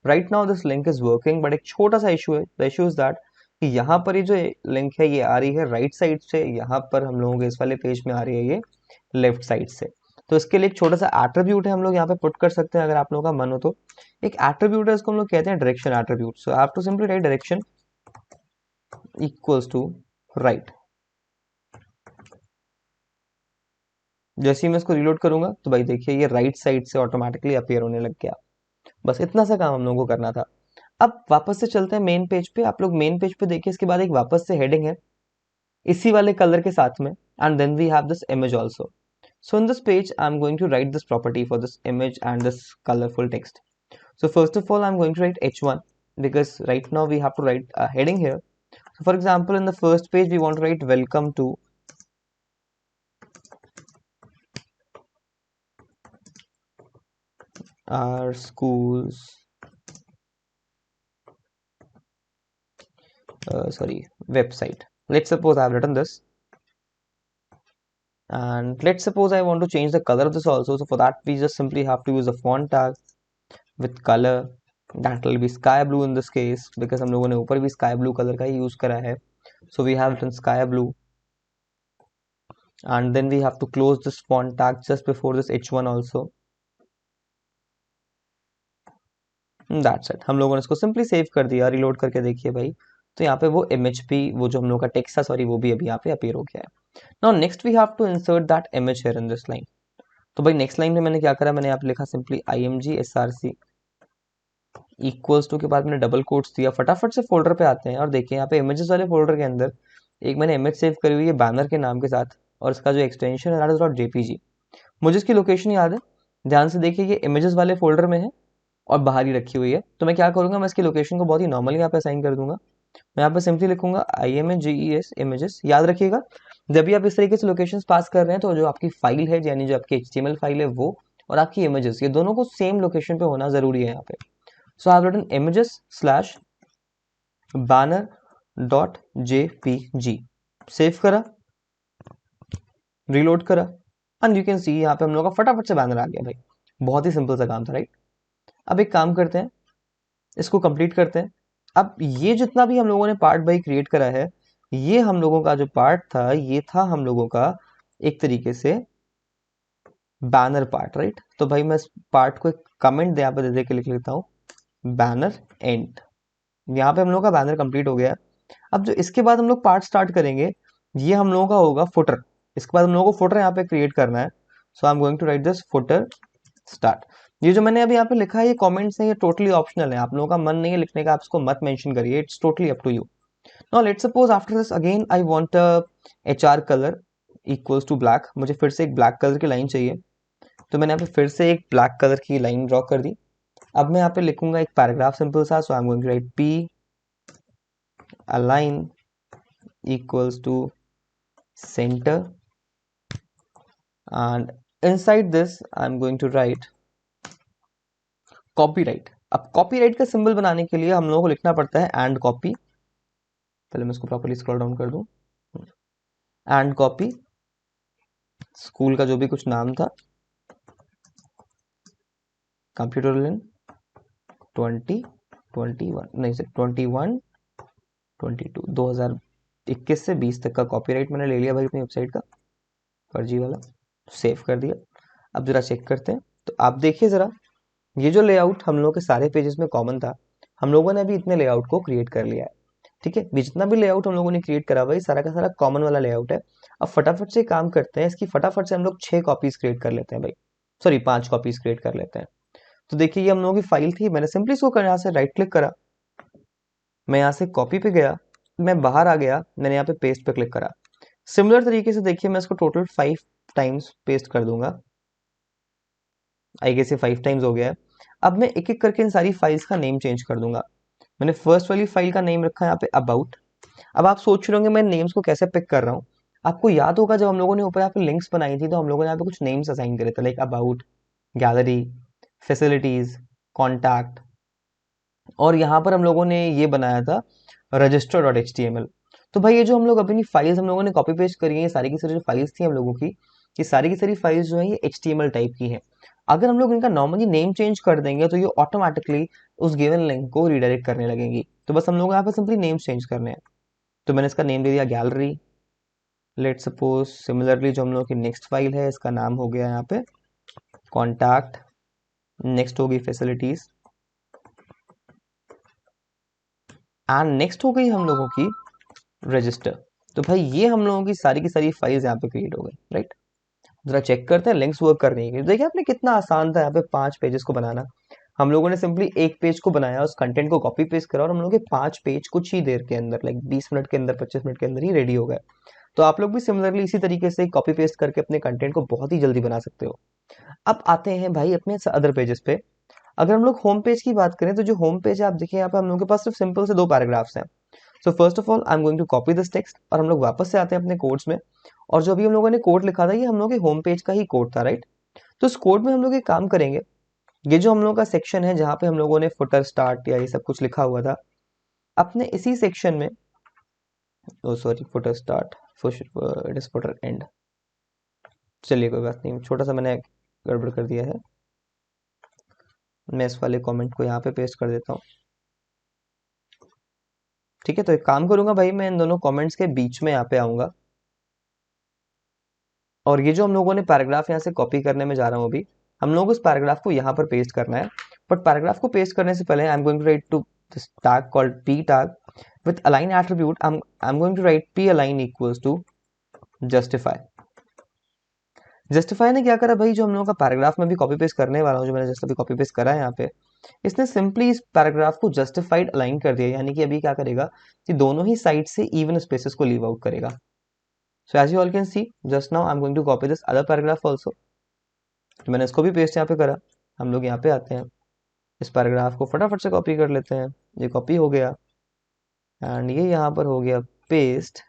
right now this link is working, but एक छोटा सा इशू है। द इशू इज दैट कि यहाँ पर ये जो लिंक है ये आ रही है राइट साइड से, यहाँ पर हम लोगों के इस वाले पेज में आ रही है ये लेफ्ट साइड से। तो इसके लिए एक छोटा सा एट्रीब्यूट है हम लोग यहाँ पे पुट कर सकते हैं अगर आप लोगों का मन हो तो। एक एट्रीब्यूट है, इसको हम लोग कहते हैं direction attribute. So I have to simply write direction equals to right. जैसे ही मैं इसको रीलोड करूंगा तो भाई देखिए ये राइट साइड से ऑटोमेटिकली अपीयर होने लग गया। बस इतना सा काम हम लोगों को करना था। अब वापस से चलते हैं मेन पेज पे। आप लोग मेन पेज पे देखिए, इसके बाद एक वापस से हेडिंग है इसी वाले कलर के साथ में, and then we have this image also. So in this page, I'm going to write this property for this image and this colorful text. So first of all, I'm going to write h1 because right now we have to write a heading here. So for example, in the first page, we want to write welcome to our school's website. Let's suppose I've written this, and let's suppose I want to change the color of this also. So for that, we just simply have to use a font tag with color, that will be sky blue in this case because हम लोगों ने ऊपर भी sky blue color का ही use करा है। So we have written sky blue, and then we have to close this font tag just before this h1 also. That's it, हम लोगों ने इसको सिंपली सेव कर दिया। रिलोड करके देखिए भाई, तो यहाँ पे वो इमेज भी, वो जो हम लोग का टेक्स्ट था सॉरी, वो भी अभी यहाँ पे अपीयर हो गया है। Now next we have to insert that image here in this line. तो भाई नेक्स्ट लाइन में मैंने क्या करा, मैंने यहाँ पे लिखा simply img src equals to के बाद मैंने डबल कोट्स दिया। फटाफट से फोल्डर पे आते हैं और देखिए यहाँ पे इमेजेस वाले फोल्डर के अंदर एक मैंने इमेज सेव करी हुई है बैनर के नाम के साथ, और इसका जो एक्सटेंशन है दैट इज डॉट जेपीजी। मुझे इसकी लोकेशन याद है, ध्यान से देखिए ये इमेजेस वाले फोल्डर में है और बाहर ही रखी हुई है। तो मैं क्या करूंगा, मैं इसकी लोकेशन को बहुत ही नॉर्मली यहाँ पे असाइन कर दूंगा। मैं यहाँ पे सिंपली लिखूंगा IMAGES इमेजेस। याद रखिएगा जब भी आप इस तरीके से लोकेशन पास कर रहे हैं तो जो आपकी फाइल है यानी जो आपकी HTML फाइल है वो और आपकी इमेजेस ये दोनों को सेम लोकेशन पे होना जरूरी है यहाँ पे। So I have written images slash banner dot JPG, save करा, रीलोड करा एंड यू कैन सी यहाँ पे हम लोग का फटाफट से बैनर आ गया भाई। बहुत ही सिंपल सा काम था राइट। अब एक काम करते हैं, इसको कंप्लीट करते हैं। अब ये जितना भी हम लोगों ने पार्ट भाई क्रिएट करा है, ये हम लोगों का जो पार्ट था ये था हम लोगों का एक तरीके से बैनर पार्ट राइट। तो भाई मैं इस पार्ट को एक कमेंट यहाँ पे दे दे के लिख लेता हूँ, बैनर एंड। यहाँ पे हम लोग का बैनर कंप्लीट हो गया है। अब जो इसके बाद हम लोग पार्ट स्टार्ट करेंगे ये हम लोगों का होगा फुटर। इसके बाद हम लोगों को फुटर यहाँ पे क्रिएट करना है। So I am going to write this footer start. ये जो मैंने अभी यहाँ पे लिखा है ये कमेंट्स हैं, ये टोटली ऑप्शनल है। आप लोगों का मन नहीं है लिखने का, आप इसको मत मेंशन करिए, it's totally up to you. Now let's suppose after this again I want HR colour equals to black. मुझे फिर से एक ब्लैक कलर की लाइन चाहिए, तो मैंने यहाँ पे फिर से एक ब्लैक कलर की लाइन ड्रॉ कर दी। अब मैं यहाँ पे लिखूंगा एक पैराग्राफ सिंपल सा। So I am going to write P align equals to center and inside this I'm going to write copyright। अब copyright का सिंबल बनाने के लिए हम लोगों को लिखना पड़ता है and copy। पहले मैं इसको प्रॉपर्ली स्क्रॉल डाउन कर दूं, and copy स्कूल का जो भी कुछ नाम था, कंप्यूटर इन 2021 नहीं सर 2021 से 20 तक का कॉपीराइट मैंने ले लिया भाई अपनी वेबसाइट का, फर्जी वाला, सेव कर दिया। अब जरा चेक करते हैं, तो आप देखिए जरा ये जो लेआउट हम लोगों के सारे पेजेस में कॉमन था, हम लोगों ने अभी इतने लेआउट को क्रिएट कर लिया है। ठीक है, जितना भी लेआउट हम लोगों ने क्रिएट करा भाई सारा का सारा कॉमन वाला लेआउट है। अब फटाफट से काम करते हैं, इसकी फटाफट से हम लोग 6 कॉपीज क्रिएट कर लेते हैं भाई, सॉरी 5 कॉपीज क्रिएट कर लेते हैं। तो देखिए ये हम लोगों की फाइल थी, मैंने सिंपली इसको यहाँ से राइट क्लिक करा, मैं यहाँ से कॉपी पे गया, मैं बाहर आ गया, मैंने यहाँ पे पेस्ट पे क्लिक करा। सिमिलर तरीके से देखिए मैं इसको टोटल 5 टाइम्स पेस्ट कर दूंगा। आई गेस ये 5 टाइम्स हो गया है। अब मैं एक एक करके इन सारी फाइल्स का नेम चेंज कर दूंगा। मैंने फर्स्ट वाली फाइल का नेम रखा है यहाँ पे अबाउट। अब आप सोच रहे होंगे मैं नेम्स को कैसे पिक कर रहा हूँ। आपको याद होगा जब हम लोगों ने ऊपर यहाँ पे लिंक्स बनाई थी तो हम लोगों ने यहाँ पे कुछ नेम्स असाइन करे थे, like about, gallery, facilities, contact, और यहाँ पर हम लोगों ने ये बनाया था रजिस्टर डॉट HTML। तो भाई ये जो हम लोग अपनी फाइल्स हम लोगों ने कॉपी पेस्ट करी है, ये सारी की सारी जो फाइल्स थी हम लोगों की, ये सारी की सारी फाइल्स जो है ये HTML टाइप की है। अगर हम लोग इनका नॉर्मली नेम चेंज कर देंगे तो ये ऑटोमेटिकली उस गिवन लिंक को रिडायरेक्ट करने लगेंगी। तो बस हम लोग यहाँ पे सिंपली नेम चेंज करने हैं। तो मैंने इसका नेम दे दिया गैलरी। लेट सपोज सिमिलरली जो हम लोग की नेक्स्ट फाइल है इसका नाम हो गया यहाँ पे कॉन्टैक्ट, नेक्स्ट होगी फैसिलिटीज एंड नेक्स्ट हो गई हम लोगों की रजिस्टर। तो भाई ये हम लोगों की सारी फाइल्स यहाँ पे क्रिएट हो गई राइट। जरा चेक करते हैं लिंक्स वर्क कर रही है। देखिए आपने कितना आसान था यहाँ पे 5 पेजेस को बनाना। हम लोगों ने सिंपली एक पेज को बनाया, उस कंटेंट को कॉपी पेस्ट करा और हम लोग के 5 पेज कुछ ही देर के अंदर, लाइक 20 मिनट के अंदर, 25 मिनट के अंदर ही रेडी हो गए। तो आप लोग भी सिमिलरली इसी तरीके से कॉपी पेस्ट करके अपने कंटेंट को बहुत ही जल्दी बना सकते हो। अब आते हैं भाई अपने अदर पेजेस पे। अगर हम लोग होम पेज की बात करें तो जो होम पेज है आप देखिए यहाँ पे हम लोग के पास सिर्फ सिंपल से 2 पैराग्राफ्स हैं। So first of all I am going to copy this text और हम लोग वापस से आते हैं अपने कोड्स में। और जो अभी हम लोगों ने कोड लिखा था ये हम लोग के होम पेज का ही कोड था राइट। तो इस कोड में हम लोग एक काम करेंगे, ये जो हम लोग का सेक्शन है जहाँ पे हम लोगों ने फुटर स्टार्ट या ये सब कुछ लिखा हुआ था, अपने इसी सेक्शन में, oh sorry footer start, it is footer end, चलिए कोई बात नहीं, छोटा सा मैंने गड़बड़ कर दिया है। मैं इस वाले कमेंट को यहाँ पे पेस्ट कर देता हूँ। ठीक है, तो एक काम करूंगा भाई, मैं इन दोनों कमेंट्स के बीच में यहाँ पे आऊंगा और ये जो हम लोगों ने पैराग्राफ यहाँ से कॉपी करने में जा रहा हूँ अभी, हम लोग उस पैराग्राफ को यहाँ पर पेस्ट करना है। बट पैराग्राफ को पेस्ट करने से पहले I am going to write to this tag called p tag with align attribute. I am going to write p align equals to justify. Justify ने क्या करा भाई, जो हम लोगों का पैराग्राफ में भी कॉपी पेस्ट करने वाला हूँ, जो मैंने जस्ट अभी कॉपी पेस्ट करा है यहाँ पे, इसने सिंपली इस पैराग्राफ को जस्टिफाइड अलाइन कर दिया। यानी कि अभी क्या करेगा कि दोनों ही साइड से इवन स्पेसेस को लीव आउट करेगा। So as you all can see, just now I'm going to copy this other paragraph also. तो मैंने इसको भी पेस्ट यहाँ पे करा. हम लोग यहाँ पे आते हैं, इस पैराग्राफ को फटाफट से कॉपी कर लेते हैं. ये कॉपी हो गया एंड ये यहाँ पर हो गया पेस्ट,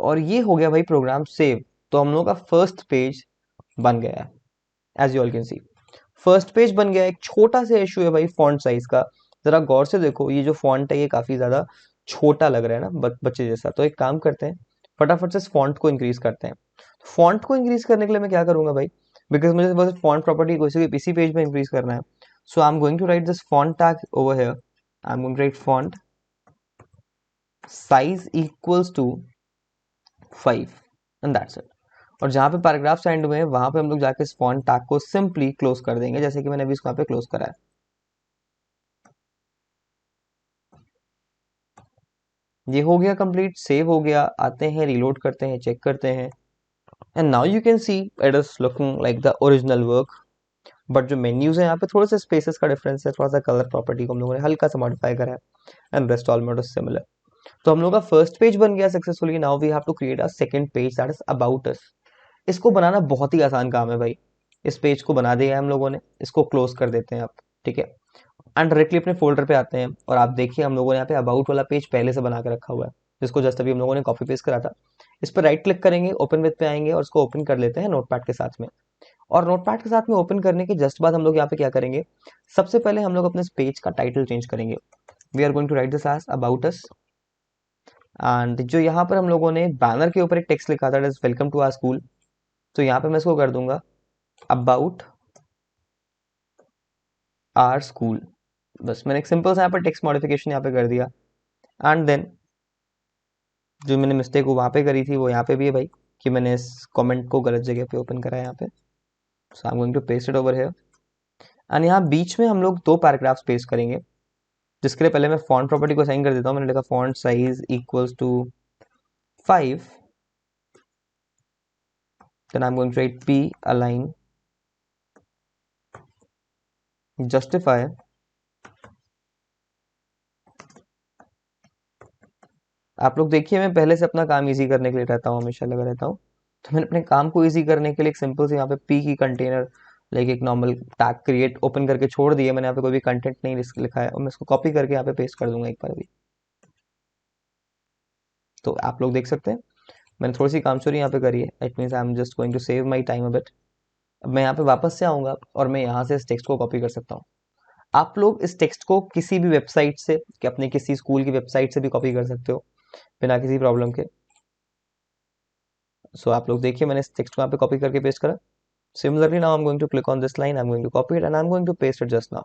और ये हो गया भाई प्रोग्राम सेव. तो हम लोग का फर्स्ट पेज बन गया है. As you all can see, first page बन गया. एक छोटा सा इशू है भाई फॉन्ट साइज का. जरा गौर से देखो, ये जो फॉन्ट है ये काफी ज्यादा छोटा लग रहा है ना, बच्चे जैसा. तो एक काम करते हैं, फटाफट से इस फॉन्ट को इंक्रीज करते हैं. फॉन्ट को इंक्रीज करने के लिए मैं क्या करूंगा भाई, बिकॉज मुझे बस फॉन्ट प्रॉपर्टी को इसी पेज में इंक्रीज करना है. So I am going to write this font tag over here. I am going to write font size equals to 5 and that's it. और जहाँ पे पैराग्राफ्स एंड हुए हैं वहां पे हम लोग जाके इस फॉन्ट टैग को सिंपली क्लोज कर देंगे, जैसे कि मैंने अभी इसको यहाँ पे क्लोज करा है. ये हो गया कंप्लीट, सेव हो गया. आते हैं, रीलोड करते हैं, चेक करते हैं, and now you can see it is looking like the original work. But जो मेन्यूज है यहाँ पे थोड़े से स्पेसेस का डिफरेंस है, थोड़ा सा कलर प्रॉपर्टी को हम लोगों ने हल्का सा मॉडिफाई करा है, एंड रेस्ट ऑलमोस्ट सिमिलर. तो हम लोग का फर्स्ट पेज बन गया successfully. Now we have to create a second page that is about us. इसको बनाना बहुत ही आसान काम है भाई. इस पेज को बना दिया है हम लोगों ने, इसको क्लोज कर देते हैं आप. ठीक है, एंड डायरेक्टली अपने फोल्डर पे आते हैं, और आप देखिए हम लोगों ने यहाँ पे अबाउट वाला पेज पहले से बना के रखा हुआ है, जिसको जस्ट अभी हम लोगों ने कॉपी पेस्ट करा था. इस पर राइट क्लिक करेंगे, ओपन विद पे आएंगे, और इसको ओपन कर लेते हैं नोटपैड के साथ में. और नोटपैड के साथ में ओपन करने के जस्ट बाद हम लोग यहाँ पे क्या करेंगे, सबसे पहले हम लोग अपने पेज का टाइटल चेंज करेंगे. We are going to write this as about us. And जो यहाँ पर हम लोगों ने बैनर के ऊपर एक टेक्स्ट लिखा था, is welcome to our school, तो यहाँ पे मैं इसको कर दूंगा अबाउट आवर स्कूल. बस मैंने एक सिंपल सा यहाँ पर टेक्स्ट मॉडिफिकेशन यहाँ पे कर दिया. एंड देन जो मैंने मिस्टेक वो वहाँ पे करी थी वो यहाँ पे भी है भाई, कि मैंने इस कमेंट को गलत जगह पे ओपन करा है यहाँ पे. So I am going to paste it over here. And यहाँ बीच में हम लोग दो पैराग्राफ्स पेस्ट करेंगे, जिसके लिए पहले मैं फॉन्ट प्रॉपर्टी को असाइन कर देता हूँ. मैंने लिखा font size equals to 5. Then I am going to write p align justify. आप लोग देखिए, मैं पहले से अपना काम इजी करने के लिए रहता हूँ, हमेशा लगा रहता हूँ. तो मैंने अपने काम को इजी करने के लिए एक सिंपल से यहाँ पे p की कंटेनर लाइक एक नॉर्मल टैग क्रिएट ओपन करके छोड़ दिए. मैंने यहाँ पे कोई भी कंटेंट नहीं लिखा है, और मैं इसको कॉपी करके यहाँ पे पेस्ट कर दूंगा एक बार भी. तो आप लोग देख सकते हैं मैंने थोड़ी सी काम चोरी यहाँ पे करी है. It means I am just going to save my time a bit. अब मैं यहाँ पे वापस से आऊंगा और मैं यहाँ से इस टेक्स्ट को कॉपी कर सकता हूँ. आप लोग इस टेक्स्ट को किसी भी वेबसाइट से, कि अपने किसी स्कूल की वेबसाइट से भी कॉपी कर सकते हो बिना किसी प्रॉब्लम के. सो आप लोग देखिए, मैंने इस टेक्स्ट को यहाँ पे कॉपी करके पेस्ट करा. Similarly now I am going to click on this line, I am going to copy it, and I am going to paste it just now.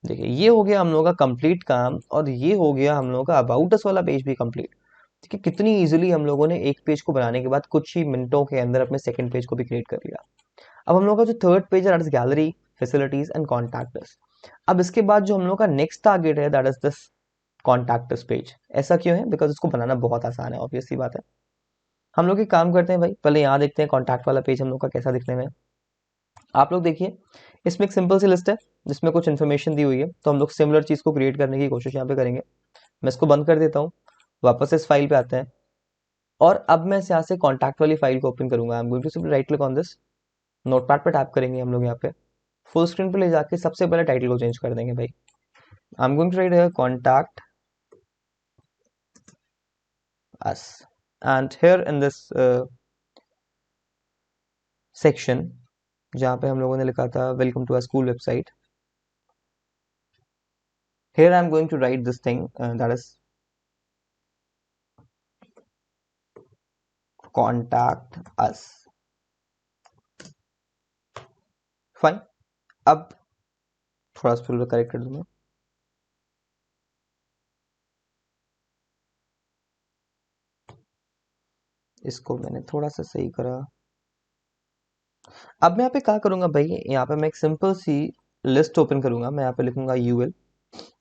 देखिए ये हो गया हम लोगों का कंप्लीट काम, और ये हो गया हम लोगों का अबाउट अस वाला पेज भी कंप्लीट. देखिए कितनी इजीली हम लोगों ने एक पेज को बनाने के बाद कुछ ही मिनटों के अंदर अपने सेकंड पेज को भी क्रिएट कर लिया. अब हम लोग का जो थर्ड पेज है that is gallery, facilities and contact us. अब इसके बाद जो हम लोग का नेक्स्ट टारगेट है that is this contact us page. ऐसा क्यों है, बिकॉज इसको बनाना बहुत आसान है, ऑब्वियस सी बात है. हम लोग एक काम करते हैं भाई, पहले यहाँ देखते हैं कॉन्टैक्ट वाला पेज हम लोग का कैसा दिखने में. आप लोग देखिए, इसमें एक सिंपल सी लिस्ट है जिसमें कुछ इन्फॉर्मेशन दी हुई है, तो हम लोग सिमिलर चीज को क्रिएट करने की कोशिश यहाँ पे करेंगे. मैं इसको बंद कर देता हूँ, वापस इस फाइल पे आते हैं, और अब मैं यहाँ से कॉन्टैक्ट वाली फाइल को ओपन करूंगा. I am going to simply right click on this, notepad पे टैप करेंगे हम लोग यहाँ पे, फुल स्क्रीन पे ले जाके सबसे पहले टाइटल को चेंज कर देंगे भाई. I am going to write here contact us, and here in this section जहाँ पे हम लोगों ने लिखा था welcome to our school website, here I'm going to write this thing that is contact us. Fine. अब थोड़ा सा करेक्ट कर दूं मैं. इसको मैंने थोड़ा सा सही करा. अब मैं यहाँ पे क्या करूंगा भाई, यहाँ पे मैं एक सिंपल सी लिस्ट ओपन करूंगा. मैं यहाँ पे लिखूंगा यूएल.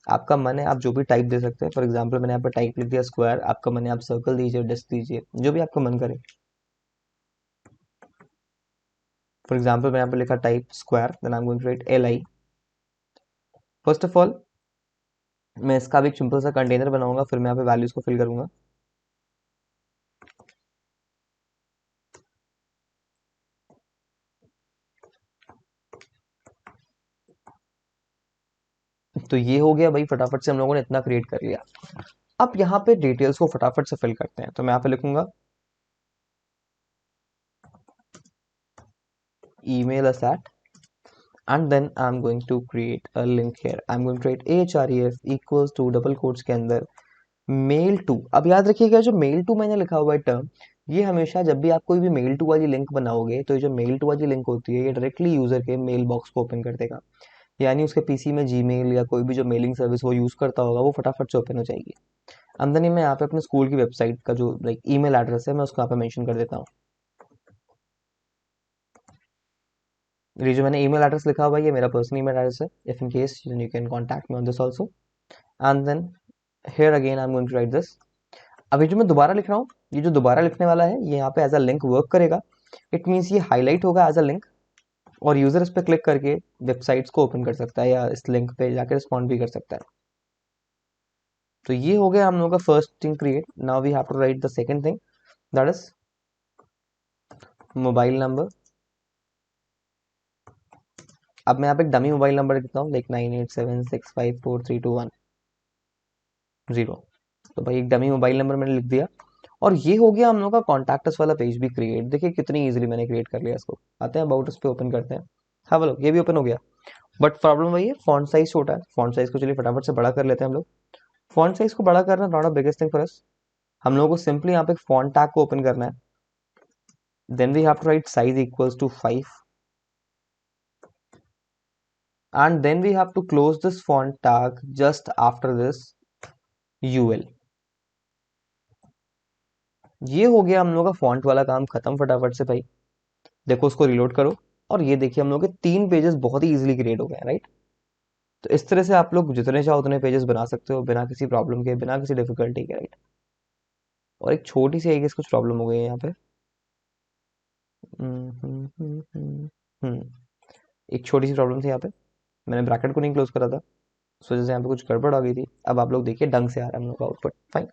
आपका मन है आप जो भी टाइप दे सकते हैं. फॉर एग्जांपल मैंने यहाँ पे टाइप लिख दिया स्क्वायर, आपका मन है आप सर्कल दीजिए, डिस्क दीजिए, जो भी आपका मन करे. फॉर एग्जांपल मैं यहाँ पे लिखा type square, then I am going to write L I. First of all मैं इसका भी एक सिंपल सा कंटेनर बनाऊंगा, फिर मैं यहाँ पे वैल्यूज को फिल करूंगा। तो ये हो गया भाई, फटाफट से हम लोगों ने इतना क्रिएट कर लिया। अब यहाँ पे डिटेल्स को फटाफट से फिल करते हैं। तो मैं यहाँ पे लिखूंगा email us at, and then I'm going to create a link here. I'm going to create ahref equals to double quotes के अंदर मेल टू। अब याद रखिएगा जो मेल टू मैंने लिखा हुआ है टर्म, ये हमेशा जब भी आप कोई भी मेल टू वाली लिंक बनाओगे तो ये जो मेल टू वाली लिंक होती है ये डायरेक्टली यूजर के मेल बॉक्स को ओपन कर देगा। यानी उसके पीसी में जीमेल या कोई भी जो मेलिंग सर्विस वो यूज करता होगा वो फटाफट से ओपन हो जाएगी। अंदर ही मैं यहाँ पे अपने स्कूल की वेबसाइट का जो लाइक ईमेल एड्रेस है मैं उसको यहाँ पे मेंशन कर देता हूँ। ये जो मैंने ईमेल एड्रेस लिखा हुआ है ये मेरा पर्सनल ईमेल एड्रेस है। If in case you can contact me on this also. And then here again I am going to write this. अभी जो मैं दोबारा लिख रहा हूँ, ये जो दोबारा लिखने वाला है ये यहाँ पे एज अ लिंक वर्क करेगा। इट मीन्स ये हाईलाइट होगा एज अ लिंक, और यूजर इस पर क्लिक करके वेबसाइट्स को ओपन कर सकता है या इस लिंक पे जाकर रिस्पॉन्ड भी कर सकता है। तो ये हो गया हम लोगों का first thing create. Now we have to write the second thing, that is mobile number. अब मैं यहाँ पे एक डमी मोबाइल नंबर लिखता हूँ, लाइक 9876543210। तो भाई एक डमी मोबाइल नंबर मैंने लिख दिया। और ये हो गया हम लोग का कॉन्टैक्ट अस वाला पेज भी क्रिएट। देखिए कितनी इजीली मैंने क्रिएट कर लिया इसको। आते हैं अबाउट उस पे, ओपन करते हैं। हाँ बोलो, ये भी ओपन हो गया। बट प्रॉब्लम वही है, फॉन्ट साइज छोटा है। फॉन्ट साइज को चलिए फटाफट से बड़ा कर लेते हैं हम लोग। फॉन्ट साइज को बड़ा करना not a biggest thing for us. हम लोगों को सिंपली यहाँ पे फॉन्ट टैग को ओपन करना है। Then we have to write size equals to 5, and then we have to close this font tag just after this UL। ये हो गया हम लोग का फॉन्ट वाला काम खत्म फटाफट से भाई। देखो उसको रिलोड करो, और ये देखिए हम लोग के 3 पेजेस बहुत ही इजीली क्रिएट हो गए, राइट। तो इस तरह से आप लोग जितने चाहो उतने पेजेस बना सकते हो बिना किसी प्रॉब्लम के, बिना किसी डिफिकल्टी के, राइट। और एक छोटी सी आई गेस कुछ प्रॉब्लम हो गई है यहाँ पे। हम्म, हम्म, हम्म, हम्म, हम्म। एक छोटी सी प्रॉब्लम थी यहाँ पे, मैंने ब्रैकेट को नहीं क्लोज करा था, उस वजह से यहाँ पे कुछ गड़बड़ आ गई थी। अब आप लोग देखिए ढंग से आ रहा है हम लोग का आउटपुट, फाइन।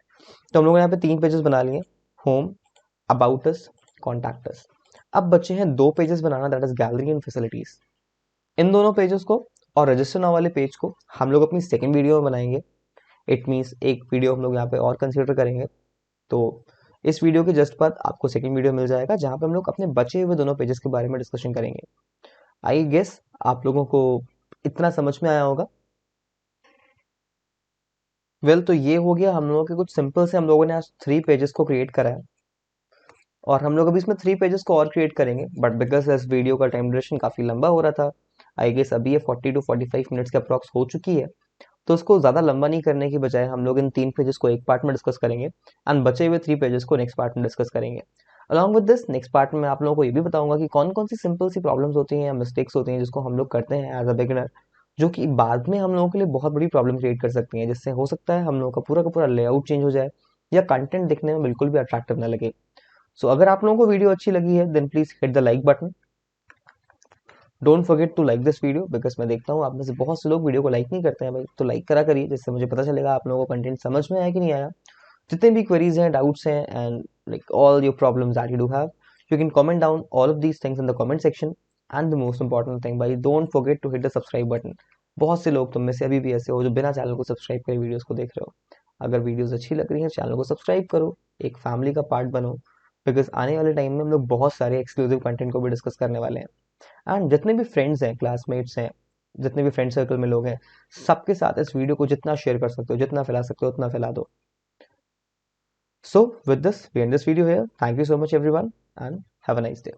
तो हम लोग ने यहाँ पे 3 पेजेस बना लिए, home, about us, contact us. अब बचे हैं 2 पेजेस बनाना, that is gallery and facilities. इन दोनों पेजेस को और रजिस्टर नाउ वाले पेज को हम लोग अपनी सेकंड वीडियो में बनाएंगे। इट मीन्स एक वीडियो हम लोग यहाँ पे और कंसिडर करेंगे। तो इस वीडियो के जस्ट बाद आपको सेकंड वीडियो मिल जाएगा जहाँ पे हम लोग अपने बचे हुए दोनों पेजेस के बारे में डिस्कशन करेंगे। आई गेस आप लोगों को इतना समझ में आया होगा। वेल तो ये हो गया हम लोगों के कुछ सिंपल से, हम लोगों ने आज 3 पेजेस को क्रिएट करा है। और हम लोग अभी इसमें 3 पेजेस को और क्रिएट करेंगे, बट बिकॉज इस वीडियो का टाइम ड्यूरेशन काफी लंबा हो रहा था, आई गेस अभी ये 40 टू 45 मिनट्स के अप्रॉक्स हो चुकी है। तो उसको ज्यादा लंबा नहीं करने की बजाय हम लोग इन 3 पेजेस को एक पार्ट में डिस्कस करेंगे, एंड बचे हुए 3 पेजेस को नेक्स्ट पार्ट में डिस्कस करेंगे। Along with this next part में आप लोगों को ये भी बताऊंगा कि कौन कौन सी सिंपल सी प्रॉब्लम्स होती हैं या मिस्टेक्स होती हैं जिसको हम लोग करते हैं एज अ बिगिनर, जो कि बाद में हम लोगों के लिए बहुत बड़ी प्रॉब्लम क्रिएट कर सकती हैं, जिससे हो सकता है हम लोगों का पूरा लेआउट चेंज हो जाए या कंटेंट दिखने में बिल्कुल भी अट्रैक्टिव ना लगे। सो अगर आप लोगों को वीडियो अच्छी लगी है then please hit the like button. Don't forget to like this video, because मैं देखता हूँ आप में से बहुत से लोग वीडियो को लाइक नहीं करते हैं भाई। तो लाइक करा करिए, जिससे मुझे पता चलेगा आप लोगों को कंटेंट समझ में आया कि नहीं आया। जितने भी क्वेरीज हैं, डाउट्स हैं, and like all your problems that you do have, you can comment down all of these things in the comment section. And the most important thing भाई, don't forget to hit the subscribe button. बहुत से लोग तुम में से अभी भी ऐसे हो जो बिना चैनल को सब्सक्राइब करे वीडियोस को देख रहे हो। अगर वीडियोस अच्छी लग रही है चैनल को सब्सक्राइब करो, एक फैमिली का पार्ट बनो, बिकॉज आने वाले टाइम में हम लोग बहुत सारे एक्सक्लूसिव कंटेंट को भी डिस्कस करने वाले हैं। एंड जितने भी फ्रेंड्स हैं, क्लासमेट्स हैं, जितने भी फ्रेंड सर्कल में लोग हैं, सबके साथ इस वीडियो को जितना शेयर कर सकते हो, जितना फैला सकते हो उतना फैला दो। So with this, we end this video here. Thank you so much everyone and have a nice day.